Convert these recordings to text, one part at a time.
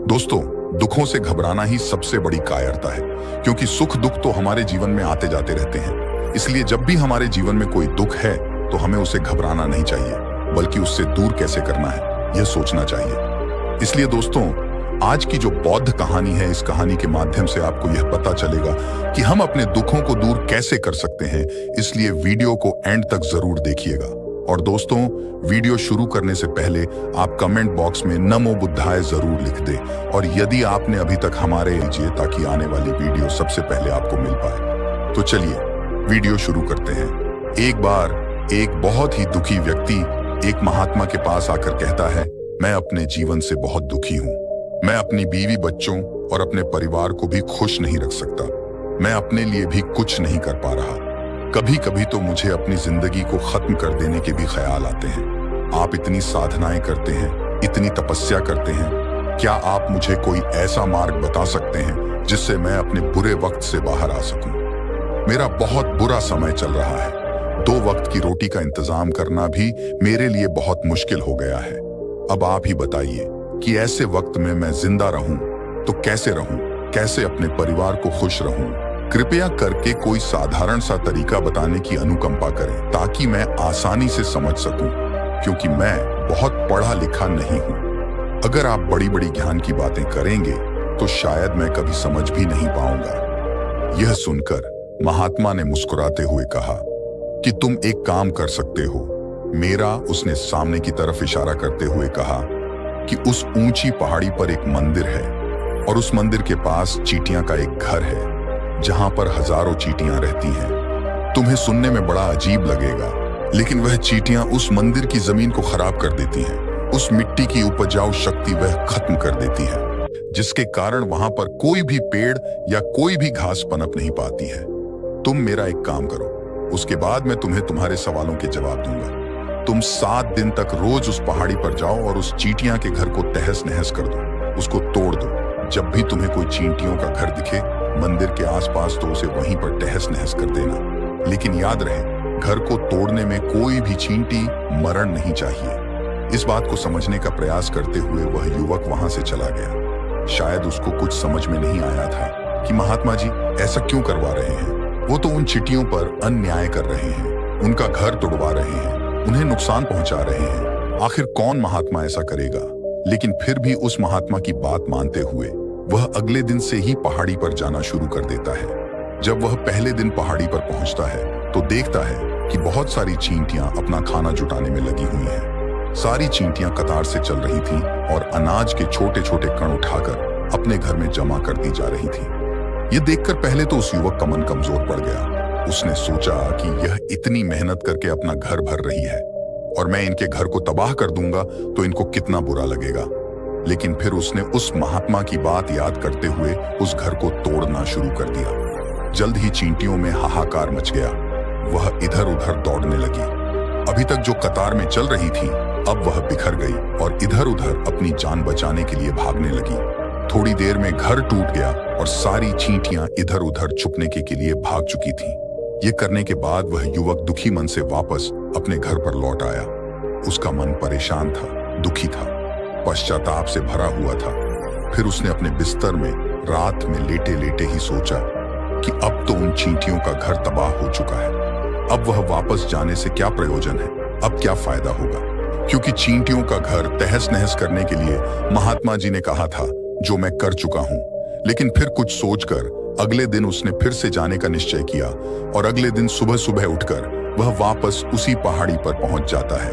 दोस्तों, दुखों से घबराना ही सबसे बड़ी कायरता है, क्योंकि सुख दुख तो हमारे जीवन में आते जाते रहते हैं। इसलिए जब भी हमारे जीवन में कोई दुख है तो हमें उसे घबराना नहीं चाहिए, बल्कि उससे दूर कैसे करना है यह सोचना चाहिए। इसलिए दोस्तों, आज की जो बौद्ध कहानी है, इस कहानी के माध्यम से आपको यह पता चलेगा कि हम अपने दुखों को दूर कैसे कर सकते हैं। इसलिए वीडियो को एंड तक जरूर देखिएगा। और दोस्तों, वीडियो शुरू करने से पहले आप कमेंट बॉक्स में नमो बुद्धाय जरूर लिख दें। और यदि आपने अभी तक हमारे लीजिए ताकि आने वाली वीडियो सबसे पहले आपको मिल पाए। तो चलिए वीडियो शुरू करते हैं। एक बार एक बहुत ही दुखी व्यक्ति एक महात्मा के पास आकर कहता है, मैं अपने जीवन से बहुत दुखी हूँ। मैं अपनी बीवी बच्चों और अपने परिवार को भी खुश नहीं रख सकता। मैं अपने लिए भी कुछ नहीं कर पा रहा। कभी कभी तो मुझे अपनी जिंदगी को खत्म कर देने के भी ख्याल आते हैं। आप इतनी साधनाएं करते हैं, इतनी तपस्या करते हैं, क्या आप मुझे कोई ऐसा मार्ग बता सकते हैं जिससे मैं अपने बुरे वक्त से बाहर आ सकूं? मेरा बहुत बुरा समय चल रहा है। 2 वक्त की रोटी का इंतजाम करना भी मेरे लिए बहुत मुश्किल हो गया है। अब आप ही बताइए कि ऐसे वक्त में मैं जिंदा रहूं तो कैसे रहूं, कैसे अपने परिवार को खुश रहूं? कृपया करके कोई साधारण सा तरीका बताने की अनुकंपा करें ताकि मैं आसानी से समझ सकूं, क्योंकि मैं बहुत पढ़ा लिखा नहीं हूं। अगर आप बड़ी बड़ी ज्ञान की बातें करेंगे तो शायद मैं कभी समझ भी नहीं पाऊंगा। यह सुनकर महात्मा ने मुस्कुराते हुए कहा कि तुम एक काम कर सकते हो। उसने सामने की तरफ इशारा करते हुए कहा कि उस ऊंची पहाड़ी पर एक मंदिर है और उस मंदिर के पास चींटियां का एक घर है जहां पर हजारों चींटियां रहती हैं। तुम्हें सुनने में बड़ा अजीब लगेगा, लेकिन वह चींटियां उस मंदिर की जमीन को खराब कर देती हैं। उस मिट्टी की उपजाऊ शक्ति वह खत्म कर देती है, जिसके कारण वहां पर कोई भी पेड़ या कोई भी घास पनप नहीं पाती है। तुम मेरा एक काम करो, उसके बाद मैं तुम्हें तुम्हारे सवालों के जवाब दूंगा। तुम 7 दिन तक रोज उस पहाड़ी पर जाओ और उस चींटियां के घर को तहस नहस कर दो, उसको तोड़ दो। जब भी तुम्हें कोई चींटियों का घर दिखे मंदिर के आसपास तो उसे वहीं पर तहस नहस कर देना। लेकिन याद रहे, घर को तोड़ने में कोई भी चींटी मरण नहीं चाहिए। इस बात को समझने का प्रयास करते हुए वह युवक वहां से चला गया। शायद उसको कुछ समझ में नहीं आया था कि महात्मा जी ऐसा क्यों करवा रहे हैं। वो तो उन चींटियों पर अन्याय कर रहे हैं, उनका घर तोड़वा रहे हैं, उन्हें नुकसान पहुंचा रहे हैं। आखिर कौन महात्मा ऐसा करेगा? लेकिन फिर भी उस महात्मा की बात मानते हुए वह अगले दिन से ही पहाड़ी पर जाना शुरू कर देता है। जब वह पहले दिन पहाड़ी पर पहुंचता है तो देखता है कि बहुत सारी चींटियां अपना खाना जुटाने में लगी हुई हैं। सारी चींटियां कतार से चल रही थीं और अनाज के छोटे छोटे कण उठाकर अपने घर में जमा करती जा रही थीं। यह देखकर पहले तो उस युवक का मन कमजोर पड़ गया। उसने सोचा कि यह इतनी मेहनत करके अपना घर भर रही है और मैं इनके घर को तबाह कर दूंगा तो इनको कितना बुरा लगेगा। लेकिन फिर उसने उस महात्मा की बात याद करते हुए उस घर को तोड़ना शुरू कर दिया। जल्द ही चींटियों में हाहाकार मच गया। वह इधर उधर दौड़ने लगी। अभी तक जो कतार में चल रही थी अब वह बिखर गई और इधर उधर अपनी जान बचाने के लिए भागने लगी। थोड़ी देर में घर टूट गया और सारी चींटियां इधर उधर छुपने के लिए भाग चुकी थीं। ये करने के बाद वह युवक दुखी मन से वापस अपने घर पर लौट आया। उसका मन परेशान था, दुखी था, पश्चाताप से भरा हुआ था। फिर उसने अपने बिस्तर में रात में लेटे लेटे ही सोचा कि अब तो उन चींटियों का घर तबाह हो चुका है। अब वह वापस जाने से क्या प्रयोजन है, अब क्या फायदा होगा? क्योंकि चींटियों का घर तहस नहस करने के लिए महात्मा जी ने कहा था, जो मैं कर चुका हूं। लेकिन फिर कुछ सोचकर अगले दिन उसने फिर से जाने का निश्चय किया और अगले दिन सुबह सुबह उठकर वह वापस उसी पहाड़ी पर पहुंच जाता है।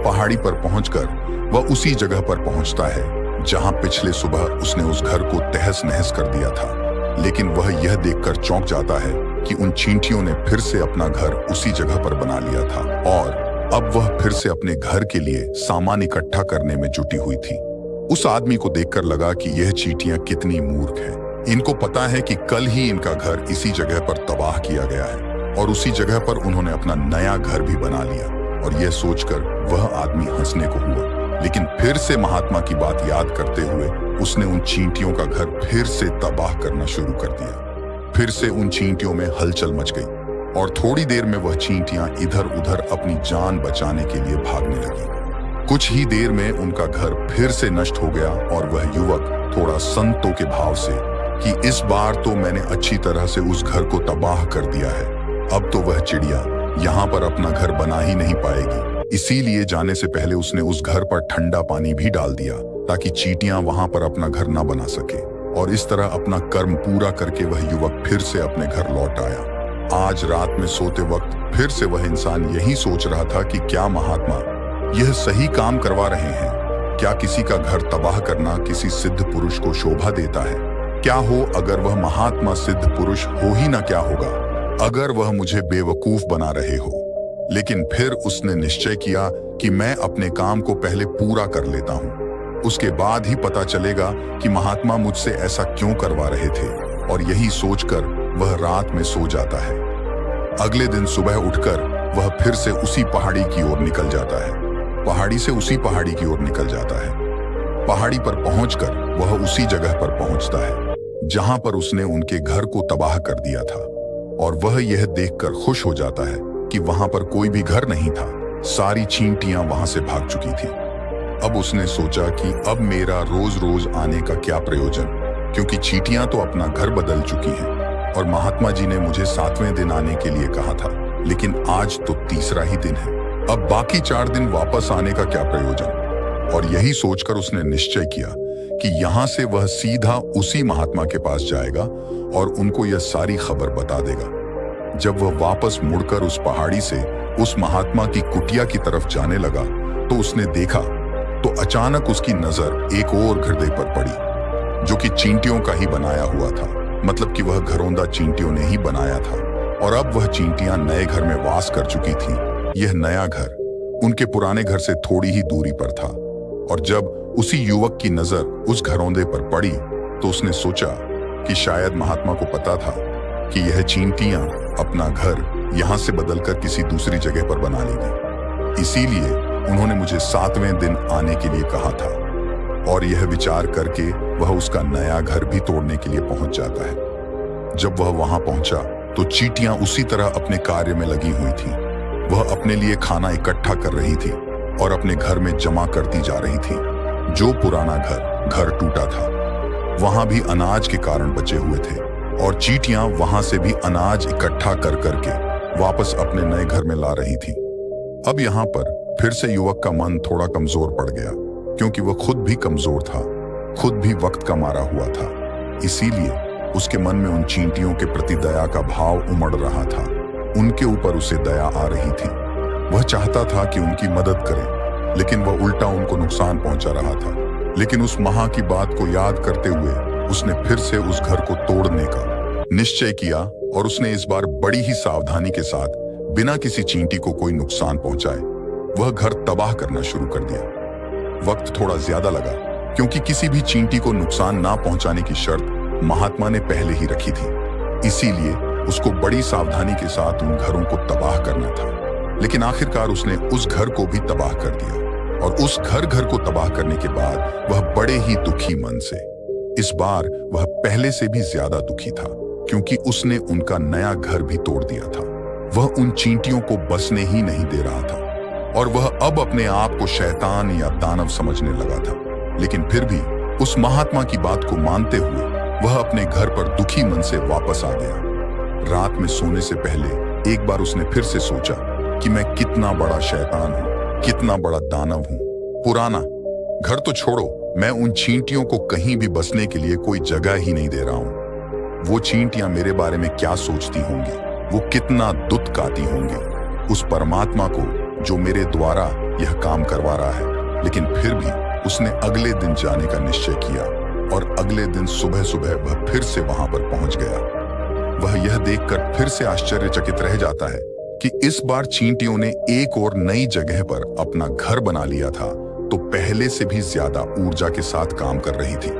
पहाड़ी पर पहुंचकर वह उसी जगह पर पहुंचता है जहां पिछले सुबह उसने उस घर को तहस नहस कर दिया था। लेकिन वह यह देखकर चौंक जाता है कि उन चींटियों ने फिर से अपना घर उसी जगह पर बना लिया था और अब वह फिर से अपने घर के लिए सामान इकट्ठा करने में जुटी हुई थी। उस आदमी को देखकर लगा कि यह चींटियां कितनी मूर्ख हैं। इनको पता है कि कल ही इनका घर इसी जगह पर तबाह किया गया है और उसी जगह पर उन्होंने अपना नया घर भी बना लिया। और यह सोचकर वह आदमी हंसने को हुआ। लेकिन फिर से महात्मा की बात याद करते हुए उसने उन चींटियों का घर फिर से तबाह करना शुरू कर दिया। फिर से उन चींटियों में हलचल मच गई और थोड़ी देर में वह चींटियां इधर उधर अपनी जान बचाने के लिए भागने लगी। कुछ ही देर में उनका घर फिर से नष्ट हो गया और वह युवक थोड़ा संतों के भाव से कि इस बार तो मैंने अच्छी तरह से उस घर को तबाह कर दिया है। अब तो वह चिड़िया यहाँ पर अपना घर बना ही नहीं पाएगी। इसीलिए जाने से पहले उसने उस घर पर ठंडा पानी भी डाल दिया ताकि चींटियां वहां पर अपना घर ना बना सके। और इस तरह अपना कर्म पूरा करके वह युवक फिर से अपने घर लौट आया। आज रात में सोते वक्त फिर से वह इंसान यही सोच रहा था कि क्या महात्मा यह सही काम करवा रहे हैं? क्या किसी का घर तबाह करना किसी सिद्ध पुरुष को शोभा देता है? क्या हो अगर वह महात्मा सिद्ध पुरुष हो ही ना, क्या होगा अगर वह मुझे बेवकूफ बना रहे हो? लेकिन फिर उसने निश्चय किया कि मैं अपने काम को पहले पूरा कर लेता हूँ, उसके बाद ही पता चलेगा कि महात्मा मुझसे ऐसा क्यों करवा रहे थे। और यही सोचकर वह रात में सो जाता है। अगले दिन सुबह उठकर वह फिर से उसी पहाड़ी की ओर निकल जाता है। पहाड़ी से उसी पहाड़ी की ओर निकल जाता है। पहाड़ी पर पहुंचकर वह उसी जगह पर पहुंचता है जहां पर उसने उनके घर को तबाह कर दिया था। और वह यह देखकर खुश हो जाता है कि वहां पर कोई भी घर नहीं था। सारी चींटियां वहां से भाग चुकी थी। अब उसने सोचा कि अब मेरा रोज रोज आने का क्या प्रयोजन, क्योंकि चींटियां तो अपना घर बदल चुकी हैं और महात्मा जी ने मुझे 7वें दिन आने के लिए कहा था, लेकिन आज तो तीसरा ही दिन है। अब बाकी 4 दिन वापस आने का क्या प्रयोजन? और यही सोचकर उसने निश्चय किया कि यहां से वह सीधा उसी महात्मा के पास जाएगा और उनको यह सारी खबर बता देगा। जब वह वापस मुड़कर उस पहाड़ी से उस महात्मा की कुटिया की तरफ जाने लगा तो उसने देखा तो अचानक उसकी नजर एक और घरदे पर पड़ी जो कि चींटियों का ही बनाया हुआ था। मतलब कि वह घरौंदा चींटियों ने ही बनाया था और अब वह चींटियां नए घर में वास कर चुकी थीं। यह नया घर उनके पुराने घर से थोड़ी ही दूरी पर था। और जब उसी युवक की नजर उस घरौंदे पर पड़ी तो उसने सोचा कि शायद महात्मा को पता था कि यह चींटियां अपना घर यहां से बदलकर किसी दूसरी जगह पर बना लेगी, इसीलिए उन्होंने मुझे 7वें दिन आने के लिए कहा था। और यह विचार करके वह उसका नया घर भी तोड़ने के लिए पहुंच जाता है। जब वह वहां पहुंचा तो चींटियां उसी तरह अपने कार्य में लगी हुई थीं। वह अपने लिए खाना इकट्ठा कर रही थी और अपने घर में जमा करती जा रही थी। जो पुराना घर टूटा था वहां भी अनाज के कारण बचे हुए थे और चींटियां वहां से भी अनाज इकट्ठा कर करके वापस अपने नए घर में ला रही थी। अब यहाँ पर फिर से युवक का मन थोड़ा कमजोर पड़ गया, क्योंकि वह खुद भी कमजोर था, खुद भी वक्त का मारा हुआ था। इसीलिए उसके मन में उन चींटियों के प्रति दया का भाव उमड़ रहा था। उनके ऊपर उसे दया आ रही थी। वह चाहता था कि उनकी मदद करे, लेकिन वह उल्टा उनको नुकसान पहुंचा रहा था। लेकिन उस महा की बात को याद करते हुए उसने फिर से उस घर को तोड़ने का निश्चय किया और उसने इस बार बड़ी ही सावधानी के साथ बिना किसी चींटी को कोई नुकसान पहुंचाए वह घर तबाह करना शुरू कर दिया। वक्त थोड़ा ज्यादा लगा, क्योंकि किसी भी चींटी को नुकसान ना पहुंचाने की शर्त महात्मा ने पहले ही रखी थी। इसीलिए उसको बड़ी सावधानी के साथ उन घरों को तबाह करना था। लेकिन आखिरकार उसने उस घर को भी तबाह कर दिया और उस घर को तबाह करने के बाद वह बड़े ही दुखी मन से, इस बार वह पहले से भी ज्यादा दुखी था, क्योंकि उसने उनका नया घर भी तोड़ दिया था। वह उन चींटियों को बसने ही नहीं दे रहा था और वह अब अपने आप को शैतान या दानव समझने लगा था। लेकिन फिर भी उस महात्मा की बात को मानते हुए वह अपने घर पर दुखी मन से वापस आ गया। रात में सोने से पहले एक बार उसने फिर से सोचा कि मैं कितना बड़ा शैतान हूं, कितना बड़ा दानव हूं। पुराना घर तो छोड़ो, मैं उन चींटियों को कहीं भी बसने के लिए कोई जगह ही नहीं दे रहा हूं। वो चींटियां मेरे बारे में क्या सोचती होंगी, वो कितना दुख गाती होंगी उस परमात्मा को जो मेरे द्वारा यह काम करवा रहा है। लेकिन फिर भी उसने अगले दिन जाने का निश्चय किया और अगले दिन सुबह सुबह वह फिर से वहां पर पहुंच गया। वह यह देखकर फिर से आश्चर्यचकित रह जाता है कि इस बार चींटियों ने एक और नई जगह पर अपना घर बना लिया था, तो पहले से भी ज्यादा ऊर्जा के साथ काम कर रही थी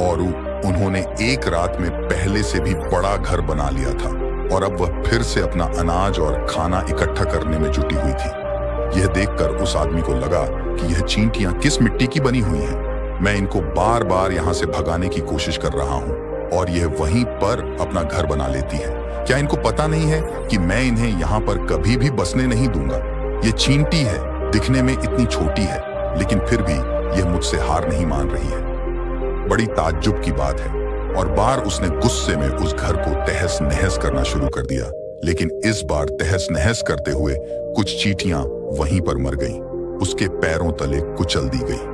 और उन्होंने एक रात में पहले से भी बड़ा घर बना लिया था और अब वह फिर से अपना अनाज और खाना इकट्ठा करने में जुटी हुई थी। यह देखकर उस आदमी को लगा कि यह चींटियां किस मिट्टी की बनी हुई हैं। मैं इनको बार बार यहाँ से भगाने की कोशिश कर रहा हूँ और यह वहीं पर अपना घर बना लेती है। क्या इनको पता नहीं है कि मैं इन्हें यहाँ पर कभी भी बसने नहीं दूंगा? ये चींटी है, दिखने में इतनी छोटी है, लेकिन फिर भी यह मुझसे हार नहीं मान रही है। बड़ी ताज्जुब की बात है। और बार उसने गुस्से में उस घर को तहस नहस करना शुरू कर दिया। लेकिन इस बार तहस नहस करते हुए कुछ चींटियां वहीं पर मर गईं। उसके पैरों तले कुचल दी गई।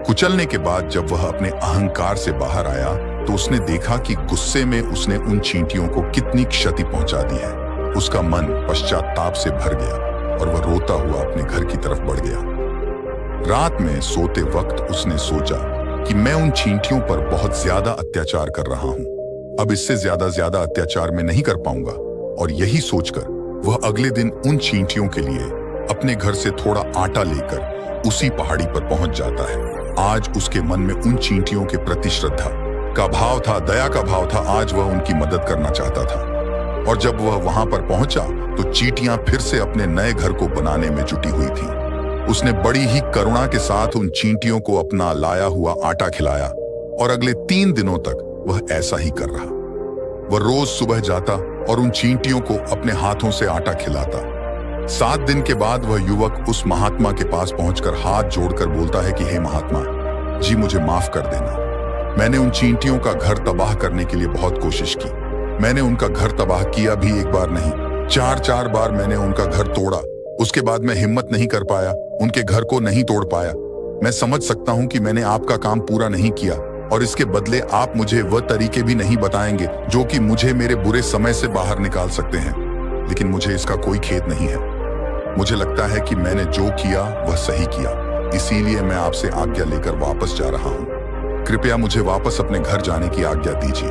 कुचलने के बाद जब वह अपने अहंकार से बाहर आया तो उसने देखा कि गुस्से में उसने उन चींटियों को कितनी क्षति पहुंचा दी है। उसका मन पश्चाताप से भर गया और वह रोता हुआ अपने घर की तरफ बढ़ गया। रात में सोते वक्त उसने सोचा कि मैं उन चींटियों पर बहुत ज्यादा अत्याचार कर रहा हूं। अब इससे ज्यादा अत्याचार मैं नहीं कर पाऊंगा। और यही सोचकर वह अगले दिन उन चींटियों के लिए अपने घर से थोड़ा आटा लेकर उसी पहाड़ी पर पहुंच जाता है। आज उसके मन में उन चींटियों के प्रति श्रद्धा का भाव था, दया का भाव था। आज वह उनकी मदद करना चाहता था। और जब वह वहां पर पहुंचा तो चींटियां फिर से अपने नए घर को बनाने में जुटी हुई थी। उसने बड़ी ही करुणा के साथ उन चींटियों को अपना लाया हुआ आटा खिलाया और अगले 3 दिनों तक वह ऐसा ही कर रहा। वह रोज सुबह जाता और उन चींटियों को अपने हाथों से आटा खिलाता। 7 दिन के बाद वह युवक उस महात्मा के पास पहुंचकर हाथ जोड़कर बोलता है कि हे महात्मा जी, मुझे माफ कर देना। मैंने उन चींटियों का घर तबाह करने के लिए बहुत कोशिश की। मैंने उनका घर तबाह किया भी एक बार नहीं, 4 बार मैंने उनका घर तोड़ा। उसके बाद मैं हिम्मत नहीं कर पाया, उनके घर को नहीं तोड़ पाया। मैं समझ सकता हूं कि मैंने आपका काम पूरा नहीं किया और इसके बदले आप मुझे वह तरीके भी नहीं बताएंगे जो कि मुझे मेरे बुरे समय से बाहर निकाल सकते हैं। लेकिन मुझे इसका कोई खेद नहीं है। मुझे लगता है कि मैंने जो किया वह सही किया, इसीलिए मैं आपसे आज्ञा लेकर वापस जा रहा हूँ। कृपया मुझे वापस अपने घर जाने की आज्ञा दीजिए।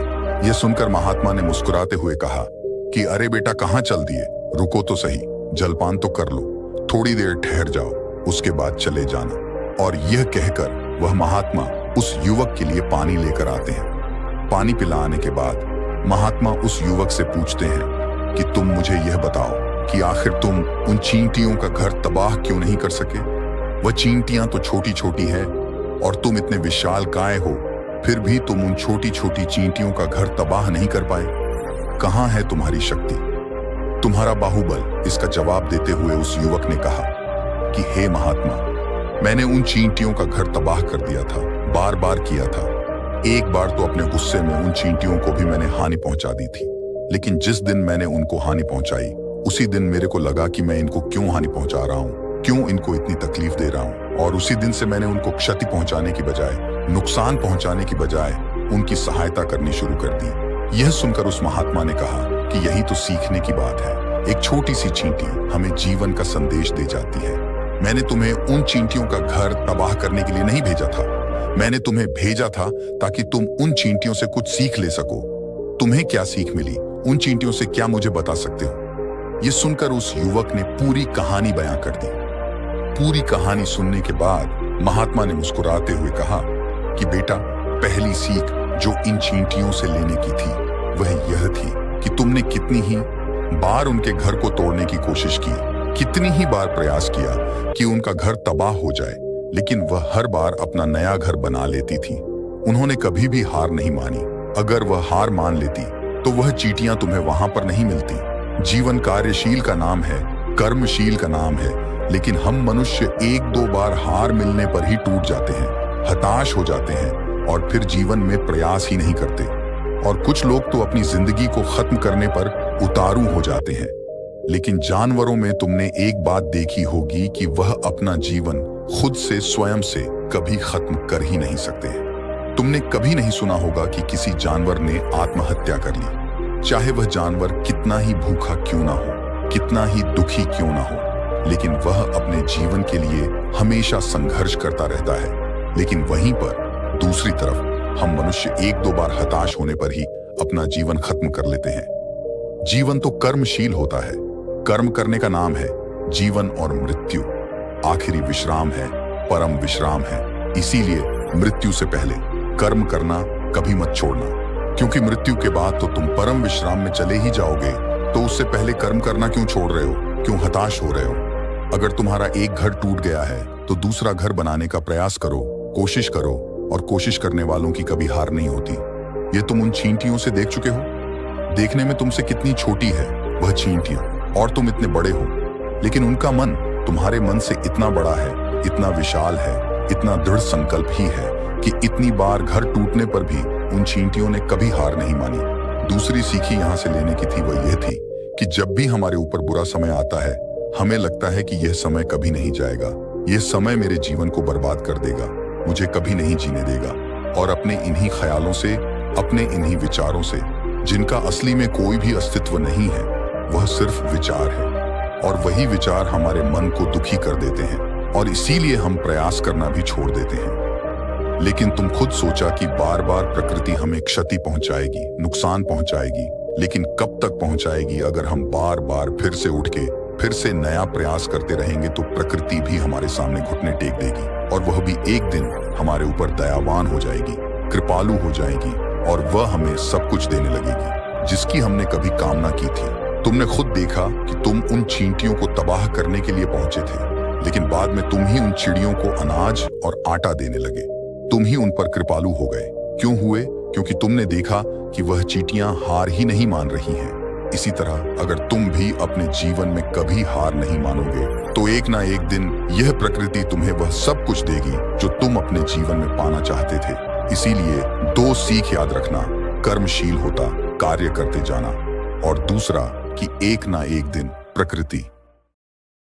यह सुनकर महात्मा ने मुस्कुराते हुए कहा कि अरे बेटा, कहाँ चल दिए? रुको तो सही, जलपान तो कर लो, थोड़ी देर ठहर जाओ, उसके बाद चले जाना। और यह कहकर वह महात्मा उस युवक के लिए पानी लेकर आते हैं। पानी पिलाने के बाद महात्मा उस युवक से पूछते हैं कि तुम मुझे यह बताओ कि आखिर तुम उन चींटियों का घर तबाह क्यों नहीं कर सके? वह चींटियां तो छोटी छोटी है और तुम इतने विशाल काय हो, फिर भी तुम उन छोटी छोटी चींटियों का घर तबाह नहीं कर पाए। कहां है तुम्हारी शक्ति, तुम्हारा बाहुबल? इसका जवाब देते हुए उस युवक ने कहा कि हे महात्मा, मैंने उन चींटियों का घर तबाह कर दिया था, बार बार किया था। एक बार तो अपने गुस्से में उन चींटियों को भी मैंने हानि पहुंचा दी थी। लेकिन जिस दिन मैंने उनको हानि पहुंचाई उसी दिन मेरे को लगा कि मैं इनको क्यों हानि पहुंचा रहा हूं, क्यों इनको इतनी तकलीफ दे रहा हूं। और उसी दिन से मैंने उनको क्षति पहुंचाने की बजाय, नुकसान पहुंचाने की बजाय उनकी सहायता करनी शुरू कर दी। यह सुनकर उस महात्मा ने कहा कि यही तो सीखने की बात है। एक छोटी सी चींटी हमें जीवन का संदेश दे जाती है। मैंने तुम्हें उन चींटियों का घर तबाह करने के लिए नहीं भेजा था। मैंने तुम्हें भेजा था ताकि तुम उन चींटियों से कुछ सीख ले सको। तुम्हें क्या सीख मिली? उन चींटियों से क्या मुझे बता सकते हो? यह सुनकर उस युवक ने पूरी कहानी बयां कर दी। पूरी कहानी सुनने के बाद महात्मा ने मुस्कुराते हुए कहा कि बेटा, पहली सीख जो इन चींटियों से लेने की थी वह यह थी कि तुमने कितनी ही बार उनके घर को तोड़ने की कोशिश की, कितनी ही बार प्रयास किया कि उनका घर तबाह हो जाए, लेकिन वह हर बार अपना नया घर बना लेती थी। उन्होंने कभी भी हार नहीं मानी। अगर वह हार मान लेती तो वह चींटियां तुम्हें वहां पर नहीं मिलती। जीवन कार्यशील का नाम है, कर्मशील का नाम है, लेकिन हम मनुष्य 1-2 बार हार मिलने पर ही टूट जाते हैं, हताश हो जाते हैं और फिर जीवन में प्रयास ही नहीं करते। और कुछ लोग तो अपनी जिंदगी को खत्म करने पर उतारू हो जाते हैं। लेकिन जानवरों में तुमने एक बात देखी होगी कि वह अपना जीवन खुद से, स्वयं से कभी खत्म कर ही नहीं सकते। तुमने कभी नहीं सुना होगा कि किसी जानवर ने आत्महत्या कर ली, चाहे वह जानवर कितना ही भूखा क्यों ना हो, कितना ही दुखी क्यों ना हो, लेकिन वह अपने जीवन के लिए हमेशा संघर्ष करता रहता है। लेकिन वहीं पर दूसरी तरफ हम मनुष्य 1-2 बार हताश होने पर ही अपना जीवन खत्म कर लेते हैं। जीवन तो कर्मशील होता है। कर्म करने का नाम है जीवन और मृत्यु। आखिरी विश्राम है, परम विश्राम है। इसीलिए मृत्यु से पहले कर्म करना कभी मत छोड़ना, क्योंकि मृत्यु के बाद तो तुम परम विश्राम में चले ही जाओगे। तो उससे पहले कर्म करना क्यों छोड़ रहे हो, क्यों हताश हो रहे हो? अगर तुम्हारा एक घर टूट गया है तो दूसरा घर बनाने का प्रयास करो, कोशिश करो। और कोशिश करने वालों की कभी हार नहीं होती। ये तुम उन चींटियों से देख चुके हो। देखने में तुमसे कितनी छोटी है वह चींटियां और तुम इतने बड़े हो, लेकिन उनका मन तुम्हारे मन से इतना बड़ा है, इतना विशाल है, इतना दृढ़ संकल्प ही है कि इतनी बार घर टूटने पर भी उन चींटियों ने कभी हार नहीं मानी। दूसरी सीखी यहाँ से लेने की थी वह यह थी कि जब भी हमारे ऊपर बुरा समय आता है, हमें लगता है कि यह समय कभी नहीं जाएगा, यह समय मेरे जीवन को बर्बाद कर देगा, मुझे कभी नहीं जीने देगा। और अपने इन्हीं ख्यालों से, अपने इन्हीं विचारों से, जिनका असली में कोई भी अस्तित्व नहीं है, वह सिर्फ विचार है, और वही विचार हमारे मन को दुखी कर देते हैं और इसीलिए हम प्रयास करना भी छोड़ देते हैं। लेकिन तुम खुद सोचा कि बार बार प्रकृति हमें क्षति पहुंचाएगी, नुकसान पहुंचाएगी, लेकिन कब तक पहुंचाएगी? अगर हम बार बार फिर से उठ के फिर से नया प्रयास करते रहेंगे तो प्रकृति भी हमारे सामने घुटने टेक देगी, और वह भी एक दिन हमारे ऊपर दयावान हो जाएगी, कृपालु हो जाएगी, और वह हमें सब कुछ देने लगेगी जिसकी हमने कभी कामना की थी। तुमने खुद देखा कि तुम उन चींटियों को तबाह करने के लिए पहुंचे थे, लेकिन बाद में तुम ही उन चिड़ियों को अनाज और आटा देने लगे। तुम ही उन पर कृपालु हो गए। क्यों हुए? क्योंकि तुमने देखा कि वह चींटियां हार ही नहीं मान रही हैं। इसी तरह अगर तुम भी अपने जीवन में कभी हार नहीं मानोगे तो एक ना एक दिन यह प्रकृति तुम्हें वह सब कुछ देगी जो तुम अपने जीवन में पाना चाहते थे। इसीलिए 2 सीख याद रखना, कर्मशील होता कार्य करते जाना, और दूसरा कि एक ना एक दिन प्रकृति